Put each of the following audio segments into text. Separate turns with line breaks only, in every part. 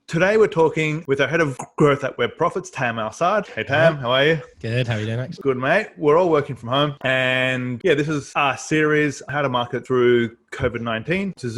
Today we're talking with our head of growth at Web Profits, Tam Al-Saad. Hey Tam, how are you?
Good, how are you doing, Max?
Good, mate. We're all working from home. And yeah, this is our series, How to Market Through COVID-19. It's a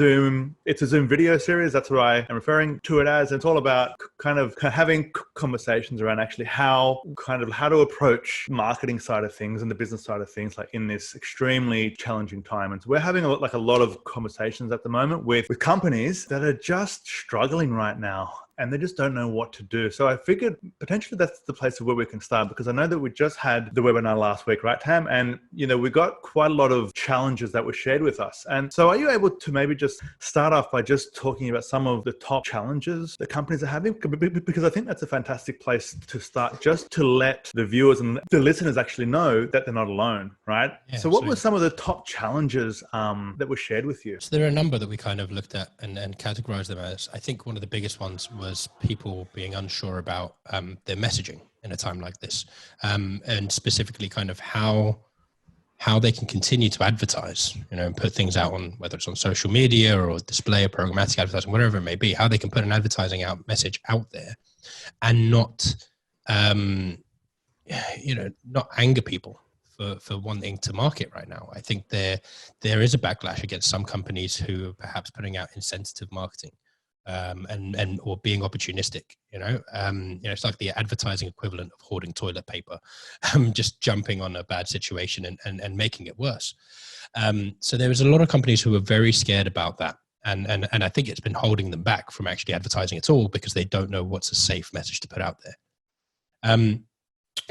Zoom video series. That's what I am referring to it as. And it's all about kind of having conversations around actually how to approach marketing side of things and the business side of things, like in this extremely challenging time. And so we're having a lot of conversations at the moment with companies that are just struggling right now, and they just don't know what to do. So I figured potentially that's the place where we can start, because I know that we just had the webinar last week, right, Tam? And, we got quite a lot of challenges that were shared with us. And so are you able to maybe just start off by just talking about some of the top challenges that companies are having? Because I think that's a fantastic place to start, just to let the viewers and the listeners actually know that they're not alone, right?
Yeah,
so what were some of the top challenges that were shared with you?
So there are a number that we kind of looked at and categorized them as. I think one of the biggest ones was people being unsure about their messaging in a time like this, and specifically kind of how they can continue to advertise, and put things out on, whether it's on social media or display or programmatic advertising, whatever it may be, how they can put an advertising message out there and not anger people for wanting to market right now. I think there is a backlash against some companies who are perhaps putting out insensitive marketing, or being opportunistic. It's like the advertising equivalent of hoarding toilet paper, just jumping on a bad situation and making it worse. So there was a lot of companies who were very scared about that. And I think it's been holding them back from actually advertising at all, because they don't know what's a safe message to put out there.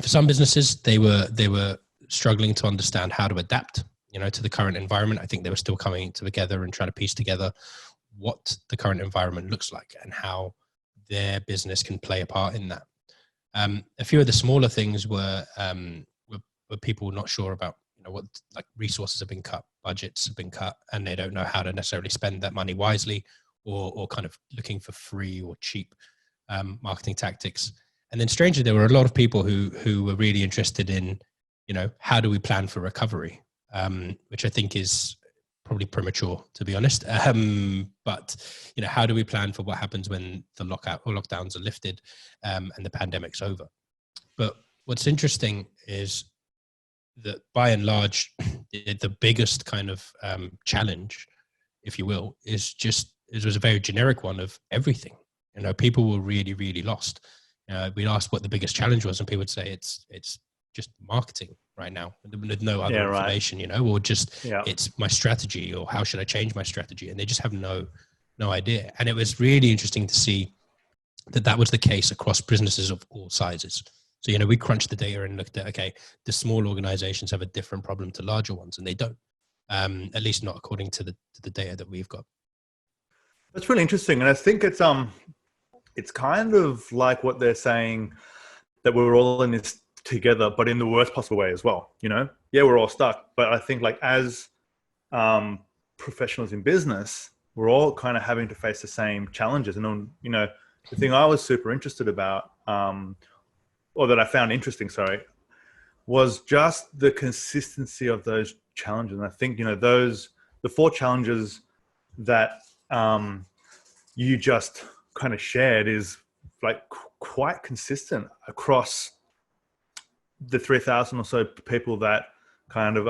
For some businesses, they were struggling to understand how to adapt, to the current environment. I think they were still coming together and trying to piece together what the current environment looks like and how their business can play a part in that. A few of the smaller things were people not sure about, what, like, resources have been cut, budgets have been cut, and they don't know how to necessarily spend that money wisely, or kind of looking for free or cheap marketing tactics. And then strangely, there were a lot of people who were really interested in, how do we plan for recovery, which I think is probably premature, to be honest. But how do we plan for what happens when the lockdowns are lifted, and the pandemic's over? But what's interesting is that by and large, the biggest kind of challenge, if you will, it was a very generic one of everything. People were really, really lost. We asked what the biggest challenge was, and people would say it's just marketing right now, with no other information, or just it's my strategy, or how should I change my strategy? And they just have no idea. And it was really interesting to see that was the case across businesses of all sizes. So, we crunched the data and looked at, okay, the small organizations have a different problem to larger ones, and they don't, at least not according to the data that we've got.
That's really interesting. And I think it's kind of like what they're saying, that we're all in this together, but in the worst possible way as well. Yeah, we're all stuck, but I think, like, as professionals in business, we're all kind of having to face the same challenges. And the thing I was super interested about, or that I found interesting, was just the consistency of those challenges. And I think, the 4 challenges that you just kind of shared is like quite consistent across the 3,000 or so people that kind of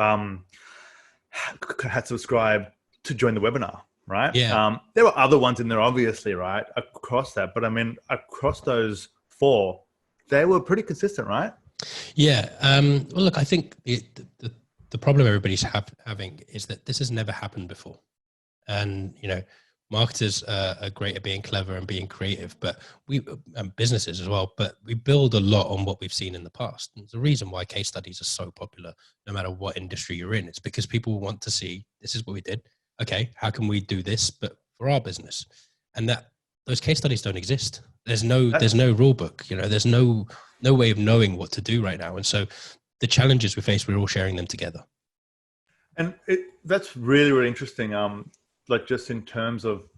had subscribed to join the webinar, right?
Yeah.
There were other ones in there, obviously, right, across that. But I mean, across those 4, they were pretty consistent, right?
Yeah. Well, look, I think the problem everybody's having is that this has never happened before. And, marketers are great at being clever and being creative, but and businesses as well, but we build a lot on what we've seen in the past. And the reason why case studies are so popular, no matter what industry you're in, it's because people want to see, this is what we did. Okay, how can we do this, but for our business? And that those case studies don't exist. There's no rule book, there's no way of knowing what to do right now. And so the challenges we face, we're all sharing them together.
And that's really, really interesting. Like, just in terms of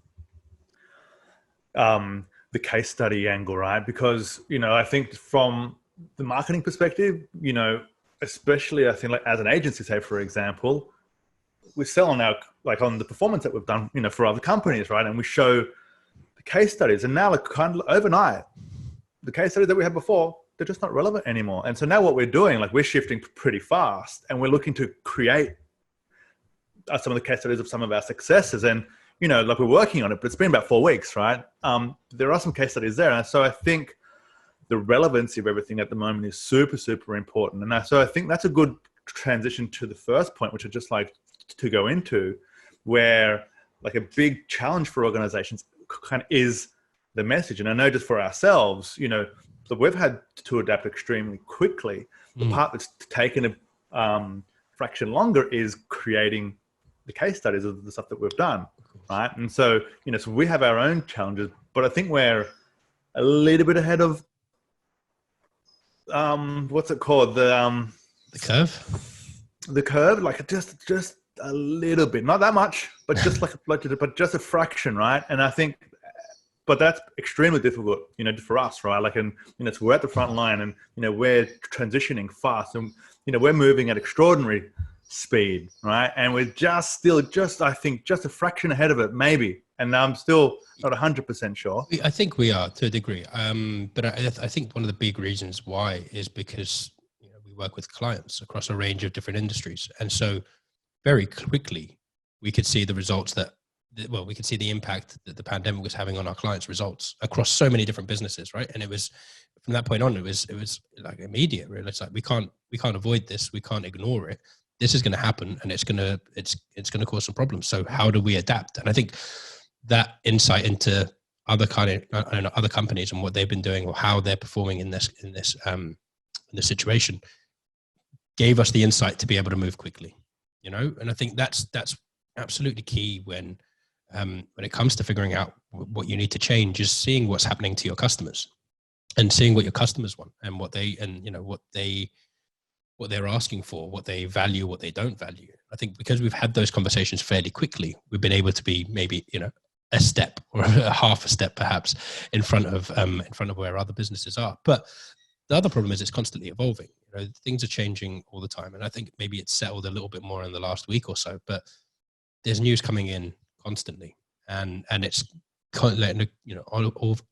the case study angle, right? Because, I think from the marketing perspective, especially I think, like, as an agency, say, for example, we sell on on the performance that we've done, for other companies, right? And we show the case studies, and now like kind of overnight, the case studies that we had before, they're just not relevant anymore. And so now what we're doing, like we're shifting pretty fast, and we're looking to create some of the case studies of some of our successes. And, you know, like we're working on it, but it's been about 4 weeks, right? There are some case studies there. And so I think the relevancy of everything at the moment is super, super important. And so I think that's a good transition to the first point, which I'd just like to go into, where like a big challenge for organizations kind of is the message. And I know just for ourselves, you know, that we've had to adapt extremely quickly. The part that's taken a fraction longer is creating the case studies of the stuff that we've done, right? And so, you know, so we have our own challenges, but I think we're a little bit ahead of what's it called? The
curve?
The curve, like just a little bit, not that much, but just but just a fraction, right? And I think, but that's extremely difficult, you know, for us, right? Like, and, you know, so we're at the front line, and, you know, we're transitioning fast, and, you know, we're moving at extraordinary speed, right? And we're I think just a fraction ahead of it, maybe. And I'm still not 100% sure.
I think we are to a degree. But I think one of the big reasons why is because, you know, we work with clients across a range of different industries. And so very quickly we could see the results we could see the impact that the pandemic was having on our clients' results across so many different businesses, right? And it was, from that point on, it was like immediate, really. It's like, we can't avoid this. We can't ignore it. This is going to happen, and it's going to cause some problems. So how do we adapt? And I think that insight into other companies and what they've been doing, or how they're performing in this situation, gave us the insight to be able to move quickly, you know. And I think that's absolutely key when it comes to figuring out what you need to change, is seeing what's happening to your customers and seeing what your customers want and what they're asking for, what they value, what they don't value. I think because we've had those conversations fairly quickly, we've been able to be maybe, you know, a step or a half a step perhaps in front of where other businesses are. But the other problem is it's constantly evolving. You know, things are changing all the time, and I think maybe it's settled a little bit more in the last week or so. But there's news coming in constantly, and it's, you know,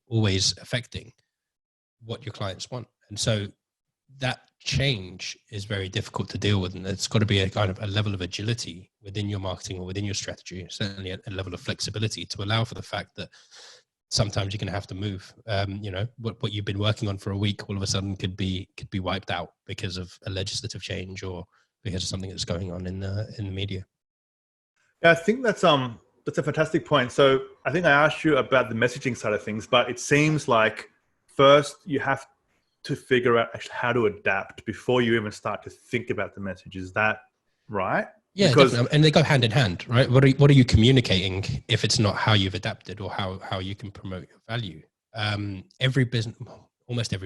always affecting what your clients want. And so that change is very difficult to deal with, and it's got to be a kind of a level of agility within your marketing or within your strategy, certainly a level of flexibility to allow for the fact that sometimes you're going to have to move. You know, what you've been working on for a week all of a sudden could be wiped out because of a legislative change or because of something that's going on in the media.
Yeah, I think that's a fantastic point. So I think I asked you about the messaging side of things, but it seems like first you have to figure out actually how to adapt before you even start to think about the message. Is that right?
Yeah, definitely. And they go hand in hand, right? What are you communicating if it's not how you've adapted or how you can promote your value? Almost every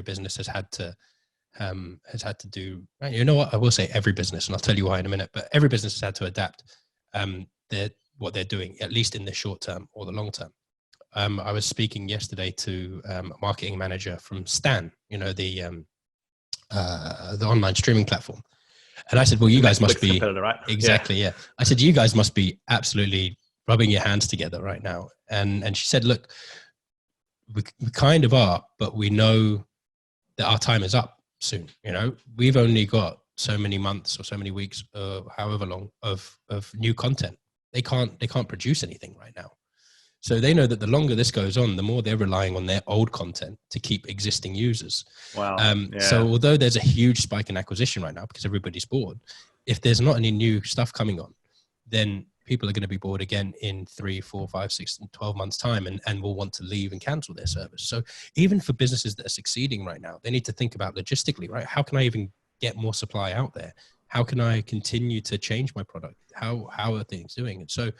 business has had to do. You know what? I will say every business, and I'll tell you why in a minute. But every business has had to adapt what they're doing, at least in the short term or the long term. I was speaking yesterday to a marketing manager from Stan, you know, the online streaming platform. And I said, well, you guys must be,
right?
Exactly. Yeah. I said, you guys must be absolutely rubbing your hands together right now. And she said, look, we kind of are, but we know that our time is up soon. You know, we've only got so many months or so many weeks, however long of new content. They can't produce anything right now. So they know that the longer this goes on, the more they're relying on their old content to keep existing users.
Wow.
So although there's a huge spike in acquisition right now because everybody's bored, if there's not any new stuff coming on, then people are going to be bored again in 3, 4, 5, 6, 12 months time and will want to leave and cancel their service. So even for businesses that are succeeding right now, they need to think about logistically, right? How can I even get more supply out there? How can I continue to change my product? How are things doing? And so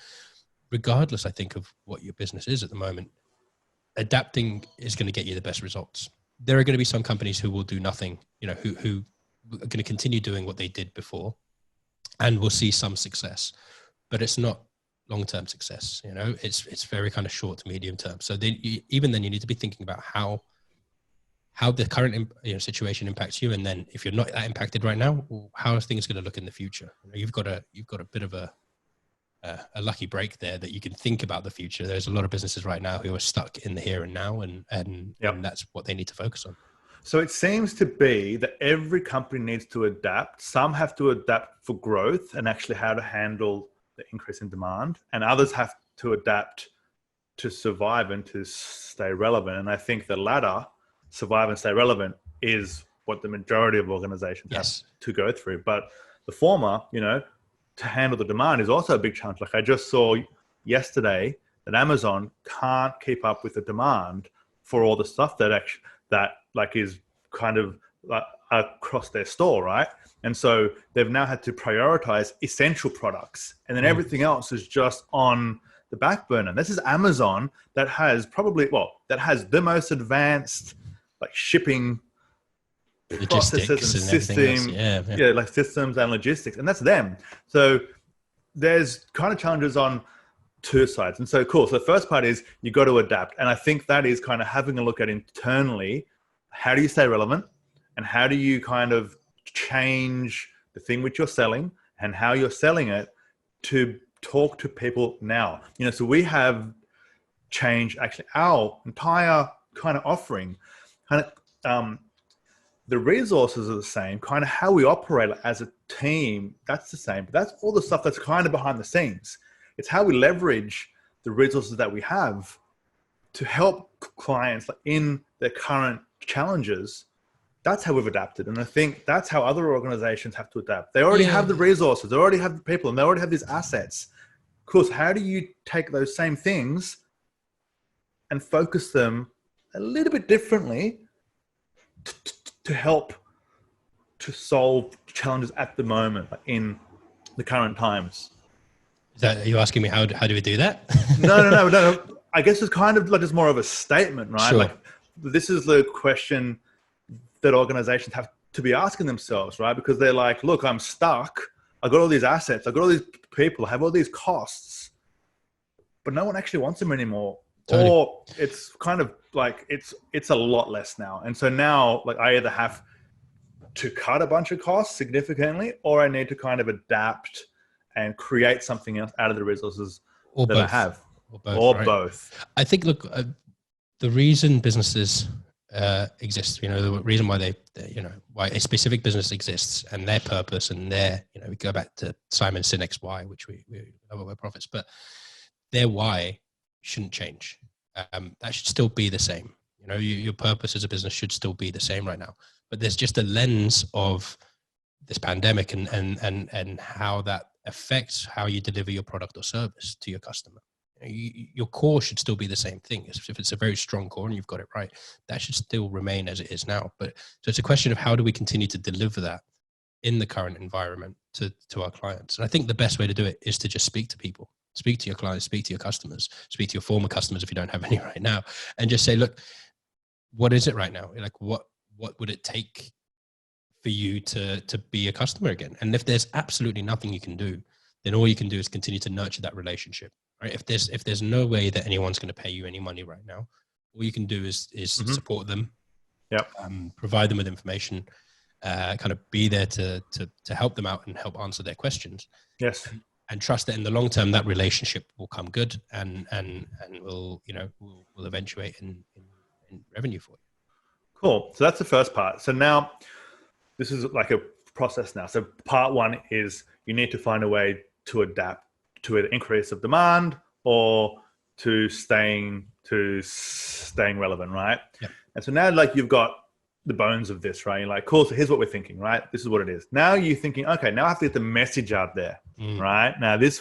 regardless, I think, of what your business is at the moment, adapting is going to get you the best results. There are going to be some companies who will do nothing, you know, who are going to continue doing what they did before and will see some success, but it's not long-term success. You know, it's very kind of short to medium term. So even then you need to be thinking about how the current situation impacts you. And then if you're not that impacted right now, how are things going to look in the future? You know, you've got a bit of a a lucky break there that you can think about the future. There's a lot of businesses right now who are stuck in the here and now, and that's what they need to focus on.
So it seems to be that every company needs to adapt. Some have to adapt for growth and actually how to handle the increase in demand, and others have to adapt to survive and to stay relevant. And I think the latter, survive and stay relevant, is what the majority of organizations have to go through. But the former, to handle the demand is also a big challenge. Like I just saw yesterday that Amazon can't keep up with the demand for all the stuff that is kind of across their store, right? And so they've now had to prioritize essential products, and then everything else is just on the back burner. This is Amazon that has the most advanced shipping
logistics
processes and systems, like systems and logistics, and that's them. So there's kind of challenges on two sides. And so cool. So the first part is you got to adapt, and I think that is kind of having a look at internally, how do you stay relevant, and how do you kind of change the thing which you're selling and how you're selling it to talk to people now. So we have changed actually our entire kind of offering. The resources are the same, kind of how we operate as a team, that's the same, but that's all the stuff that's kind of behind the scenes. It's how we leverage the resources that we have to help clients in their current challenges. That's how we've adapted. And I think that's how other organizations have to adapt. They already have the resources, they already have the people, and they already have these assets. Of course, how do you take those same things and focus them a little bit differently to help to solve challenges at the moment in the current times?
Are you asking me how do we do that?
No. I guess it's kind of like it's more of a statement, right?
Sure.
Like this is the question that organizations have to be asking themselves, right? Because they're like, look, I'm stuck. I got all these assets. I got all these people. I have all these costs, but no one actually wants them anymore. Totally. Or it's kind of like it's a lot less now. And so now, like, I either have to cut a bunch of costs significantly, or I need to kind of adapt and create something else out of the resources I have. Or both.
I think, look, the reason businesses exist, the reason why why a specific business exists and their purpose and we go back to Simon Sinek's why, which we know we're prophets, but their why shouldn't change. That should still be the same. Your purpose as a business should still be the same right now, but there's just a lens of this pandemic and how that affects how you deliver your product or service to your customer. Your core should still be the same thing. If it's a very strong core and you've got it right, that should still remain as it is now. But so it's a question of how do we continue to deliver that in the current environment to our clients. And I think the best way to do it is to just speak to people, speak to your clients, speak to your customers, speak to your former customers if you don't have any right now, and just say, look, what is it right now? Like, what would it take for you to be a customer again? And if there's absolutely nothing you can do, then all you can do is continue to nurture that relationship. Right? If there's no way that anyone's going to pay you any money right now, all you can do is support them, provide them with information, kind of be there to help them out and help answer their questions.
Yes.
And trust that in the long term, that relationship will come good and will eventuate in revenue for you. Cool.
So that's the first part. So now this is like a process now. So part one is you need to find a way to adapt to an increase of demand or to staying relevant, right?
Yep.
And so now, like, you've got the bones of this, right? You're like, cool, so here's what we're thinking, right? This is what it is. Now you're thinking, okay, now I have to get the message out there, right? Now I think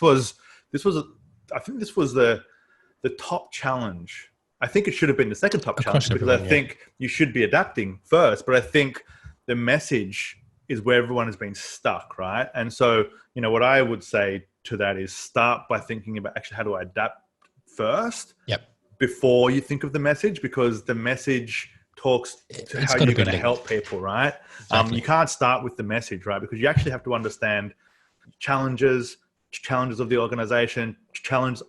this was the top challenge. I think it should have been the second top challenge because I think you should be adapting first, but I think the message is where everyone has been stuck, right? And so, what I would say to that is start by thinking about actually how do I adapt first before you think of the message, because the message talks to how you're going to help people, right? Exactly. You can't start with the message, right? Because you actually have to understand challenges of the organization, challenges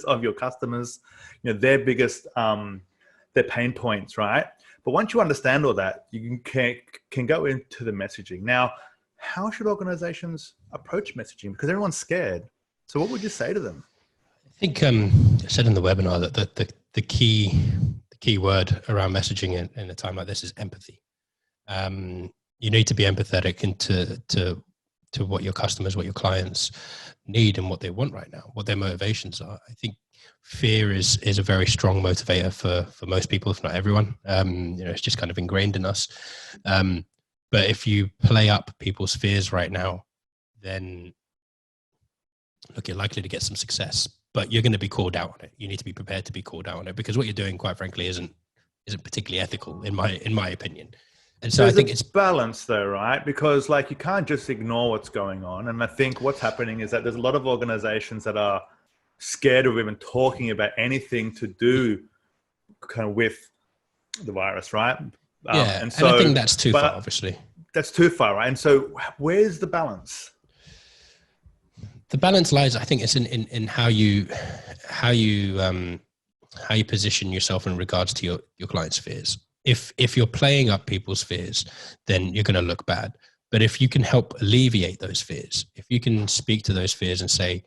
of your customers, their biggest, their pain points, right? But once you understand all that, you can go into the messaging. Now, how should organizations approach messaging because everyone's scared. So what would you say to them?
I think I said in the webinar that the key word around messaging in a time like this is empathy. You need to be empathetic to what your customers, what your clients need and what they want right now, what their motivations are. I think fear is a very strong motivator for most people, if not everyone. It's just kind of ingrained in us. But if you play up people's fears right now, then look, you're likely to get some success, but you're going to be called out on it. You need to be prepared to be called out on it because what you're doing, quite frankly, isn't particularly ethical in my opinion. And so I think it's
balance though, right? Because like you can't just ignore what's going on. And I think what's happening is that there's a lot of organizations that are scared of even talking about anything to do kind of with the virus, right?
And I think that's too far, obviously.
That's too far, right? And so where's the balance?
The balance lies, I think, it's in how you position yourself in regards to your clients' fears. If you're playing up people's fears, then you're going to look bad. But if you can help alleviate those fears, if you can speak to those fears and say,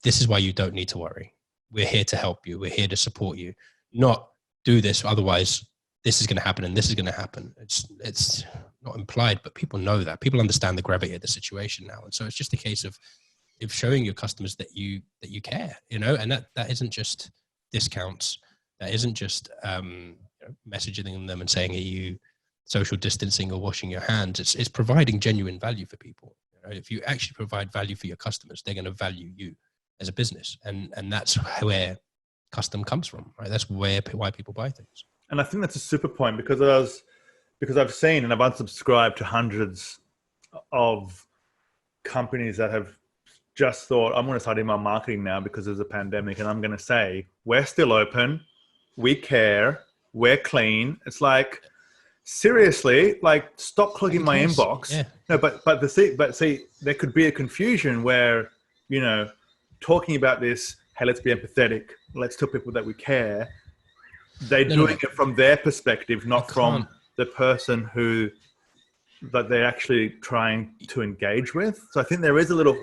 this is why you don't need to worry. We're here to help you. We're here to support you. Not do this, otherwise this is going to happen and this is going to happen. It's not implied, but people know that. People understand the gravity of the situation now. And so it's just a case of showing your customers that you care, and that isn't just discounts. That isn't just messaging them and saying, are you social distancing or washing your hands? It's providing genuine value for people. If you actually provide value for your customers, they're going to value you as a business. And that's where custom comes from, right? That's why people buy things.
And I think that's a super point because I've seen and I've unsubscribed to hundreds of companies that have just thought, I'm going to start email marketing now because there's a pandemic. And I'm going to say, we're still open. We care. We're clean. It's like, seriously, like stop clogging my inbox.
Yeah.
No, but see, there could be a confusion where, talking about this, hey, let's be empathetic. Let's tell people that we care. They're doing it from their perspective, not from the person that they're actually trying to engage with. So I think there is a little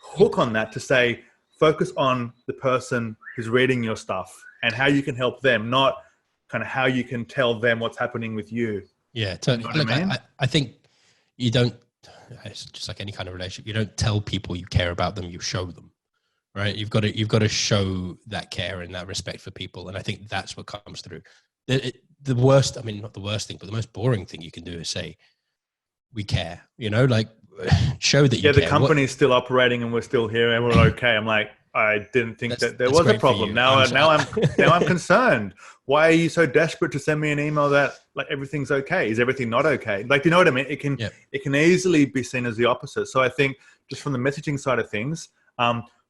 hook on that to say, focus on the person who's reading your stuff and how you can help them, not kind of how you can tell them what's happening with you.
Yeah, totally.
You know what I mean?
I think you don't, it's just like any kind of relationship. You don't tell people you care about them, you show them. Right, you've got to show that care and that respect for people, and I think that's what comes through. The worst, I mean, not the worst thing, but the most boring thing you can do is say, "We care." Like show that you care.
Yeah, the company's still operating, and we're still here, and we're okay. I'm like, I didn't think that there was a problem. Now I'm concerned. Why are you so desperate to send me an email that like everything's okay? Is everything not okay? Like, do you know what I mean? It can easily be seen as the opposite. So I think just from the messaging side of things.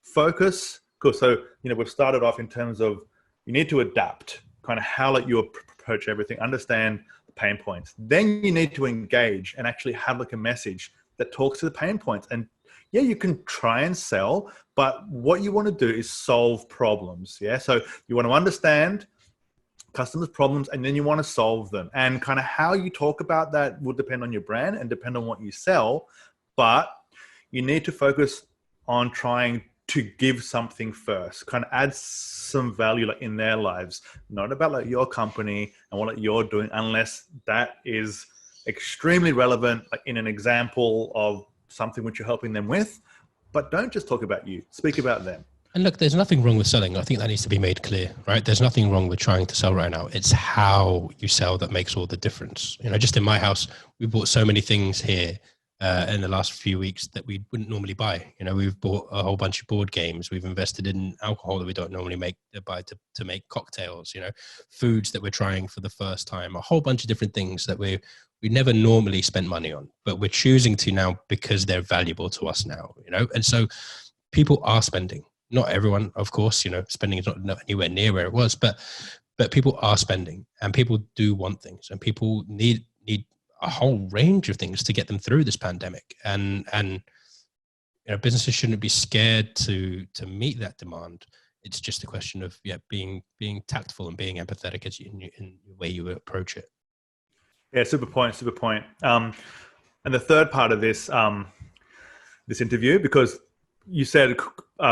Focus. Cool. So, we've started off in terms of you need to adapt kind of how you approach everything, understand the pain points. Then you need to engage and actually have like a message that talks to the pain points. And yeah, you can try and sell, but what you want to do is solve problems. Yeah. So you want to understand customers' problems and then you want to solve them. And kind of how you talk about that will depend on your brand and depend on what you sell. But you need to focus on trying to give something first, kind of add some value like in their lives, not about like your company and what like, you're doing, unless that is extremely relevant, like in an example of something which you're helping them with. But don't just talk about you, speak about them.
And look, there's nothing wrong with selling. I think that needs to be made clear, right? There's nothing wrong with trying to sell right now. It's how you sell that makes all the difference. Just in my house, we bought so many things here in the last few weeks that we wouldn't normally buy. We've bought a whole bunch of board games. We've invested in alcohol that we don't normally buy to make cocktails, foods that we're trying for the first time, a whole bunch of different things that we never normally spent money on, but we're choosing to now because they're valuable to us now, and so people are spending. Not everyone, of course, spending is not anywhere near where it was, but people are spending and people do want things and people need a whole range of things to get them through this pandemic. And businesses shouldn't be scared to meet that demand. It's just a question of being tactful and being empathetic in the way you approach it.
Yeah, super point. And the third part of this, this interview, because you said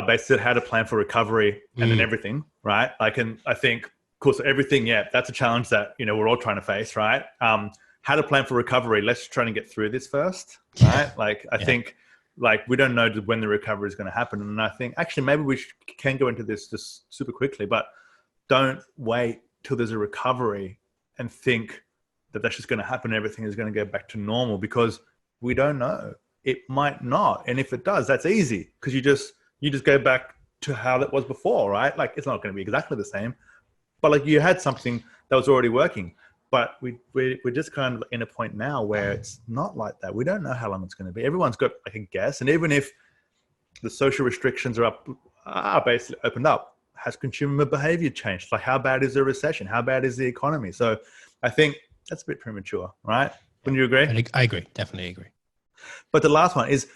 basically how to plan for recovery and then everything, right? Like, and I think, of course, everything, yeah, that's a challenge that, you know, we're all trying to face, right? How to plan for recovery. Let's try and get through this first, right? Like, I think, like, we don't know when the recovery is going to happen. And I think, actually, maybe we can go into this just super quickly, but don't wait till there's a recovery and think that that's just going to happen. Everything is going to go back to normal, because we don't know. It might not. And if it does, that's easy, because you just go back to how that was before, right? Like, it's not going to be exactly the same, but like, you had something that was already working. But we're just kind of in a point now where it's not like that. We don't know how long it's going to be. Everyone's got like a guess. And even if the social restrictions are basically opened up, has consumer behavior changed? Like, how bad is the recession? How bad is the economy? So I think that's a bit premature, right? Wouldn't you agree?
I agree. Definitely agree.
But the last one is,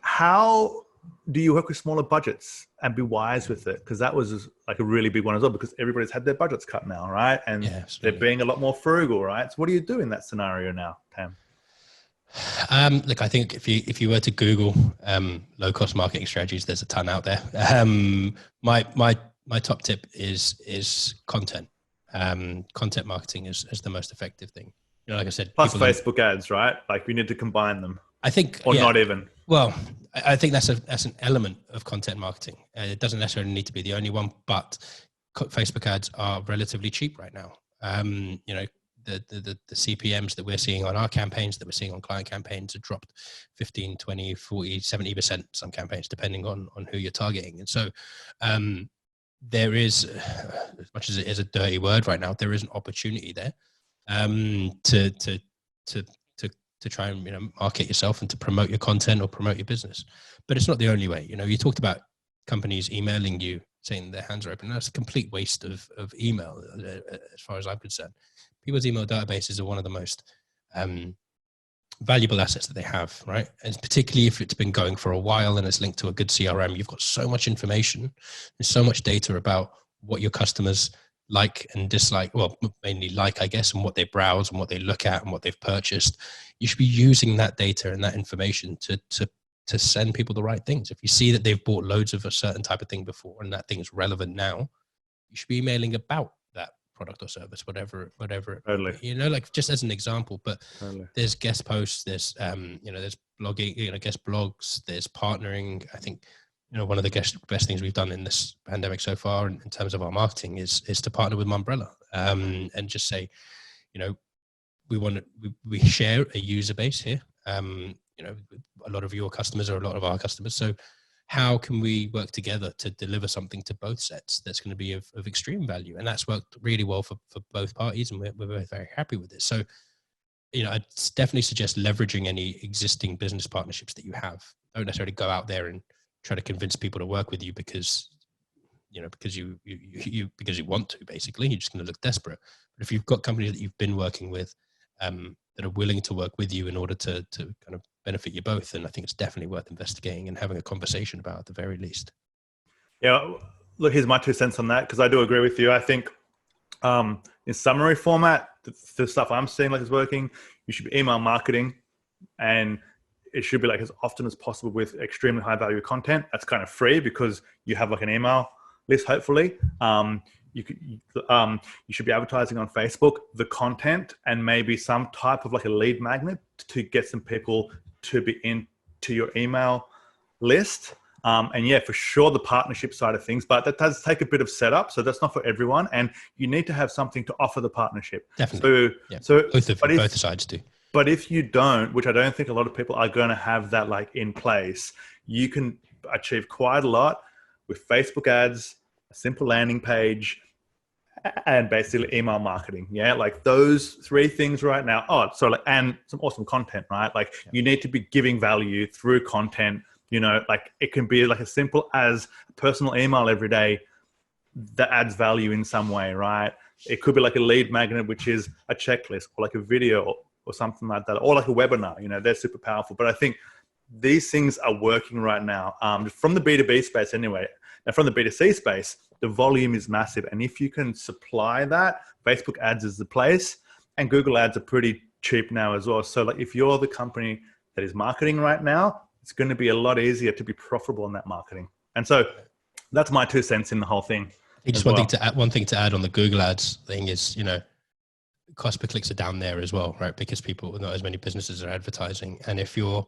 how do you work with smaller budgets and be wise with it? Because that was like a really big one as well, because everybody's had their budgets cut now, right? And they're being a lot more frugal, right? So what do you do in that scenario now, Tam?
Look, I think if you were to Google low cost marketing strategies, there's a ton out there. My top tip is content. Content marketing is the most effective thing. You know, like I said,
plus Facebook ads, right? Like, we need to combine them.
I think,
or not even.
Well, I think that's an element of content marketing. It doesn't necessarily need to be the only one, but Facebook ads are relatively cheap right now. You know, the CPMs that we're seeing on our campaigns, that we're seeing on client campaigns, have dropped 15, 20, 40, 70%, some campaigns, depending on who you're targeting. And so there is, as much as it is a dirty word right now, there is an opportunity there to try and, you know, market yourself and to promote your content or promote your business. But it's not the only way. You know, you talked about companies emailing you saying their hands are open. That's a complete waste of email, as far as I'm concerned. People's email databases are one of the most valuable assets that they have, right? And particularly if it's been going for a while and it's linked to a good CRM, you've got so much information, there's so much data about what your customers like and dislike, well, mainly like, I guess, and what they browse and what they look at and what they've purchased. You should be using that data and that information to send people the right things. If you see that they've bought loads of a certain type of thing before and that thing is relevant now, you should be emailing about that product or service, whatever,
totally.
You know, like, just as an example, but
totally.
There's guest posts, there's, you know, there's blogging, you know, guest blogs, there's partnering. I think, you know, one of the best things we've done in this pandemic so far in terms of our marketing is to partner with Mumbrella, and just say, you know, we share a user base here. You know, a lot of your customers are a lot of our customers. So how can we work together to deliver something to both sets that's going to be of extreme value? And that's worked really well for both parties. And we're both very happy with it. So, you know, I'd definitely suggest leveraging any existing business partnerships that you have. Don't necessarily go out there and try to convince people to work with you because you want to, basically. You're just going to look desperate. But if you've got companies that you've been working with, that are willing to work with you in order to kind of benefit you both, and I think it's definitely worth investigating and having a conversation about at the very least.
Yeah, look, here's my 2 cents on that, because I do agree with you. I think in summary format, the stuff I'm seeing like is working. You should be email marketing, and it should be like as often as possible with extremely high value content. That's kind of free because you have like an email list, hopefully. You should be advertising on Facebook, the content, and maybe some type of like a lead magnet to get some people to be into your email list. And yeah, for sure, the partnership side of things, but that does take a bit of setup. So that's not for everyone. And you need to have something to offer the partnership.
Definitely.
So
both sides do.
But if you don't, which I don't think a lot of people are going to have that like in place, you can achieve quite a lot with Facebook ads, a simple landing page, and basically email marketing. Yeah, like those 3 things right now. And some awesome content, right? Like you need to be giving value through content. You know, like it can be like as simple as a personal email every day that adds value in some way, right? It could be like a lead magnet, which is a checklist, or like a video or something like that, or like a webinar. You know, they're super powerful. But I think these things are working right now, from the B2B space anyway. And from the B2C space, the volume is massive. And if you can supply that, Facebook ads is the place, and Google ads are pretty cheap now as well. So like if you're the company that is marketing right now, it's going to be a lot easier to be profitable in that marketing. And so that's my 2 cents in the whole thing.
I think just one thing to add on the Google Ads thing is, cost per clicks are down there as well, right? Because not as many businesses are advertising. And if you're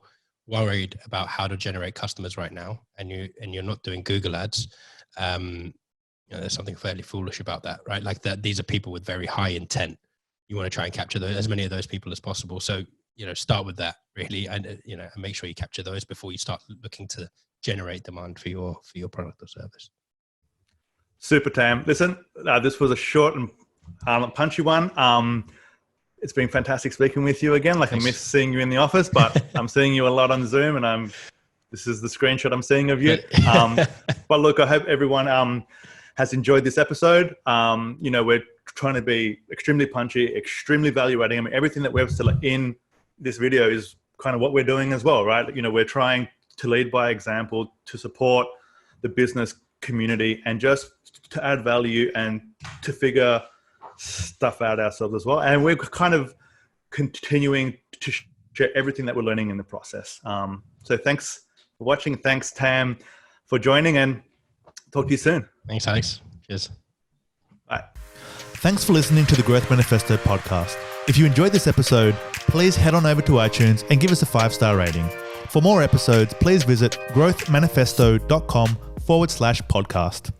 worried about how to generate customers right now, and you're not doing Google Ads, there's something fairly foolish about that, right? Like that, these are people with very high intent. You want to try and capture as many of those people as possible. So, start with that really, and and make sure you capture those before you start looking to generate demand for your product or service.
Super, Tam. Listen, this was a short and punchy one. It's been fantastic speaking with you again. Thanks. I miss seeing you in the office, but I'm seeing you a lot on Zoom, and this is the screenshot I'm seeing of you. But look, I hope everyone has enjoyed this episode. We're trying to be extremely punchy, extremely value adding. I mean, everything that we've said in this video is kind of what we're doing as well, right? We're trying to lead by example, to support the business community, and just to add value and to figure stuff out ourselves as well. And we're kind of continuing to share everything that we're learning in the process. So thanks for watching. Thanks, Tam, for joining, and talk to you soon.
Thanks, Alex. Cheers.
Bye.
Thanks for listening to the Growth Manifesto podcast. If you enjoyed this episode, please head on over to iTunes and give us a 5-star rating. For more episodes, please visit growthmanifesto.com/podcast.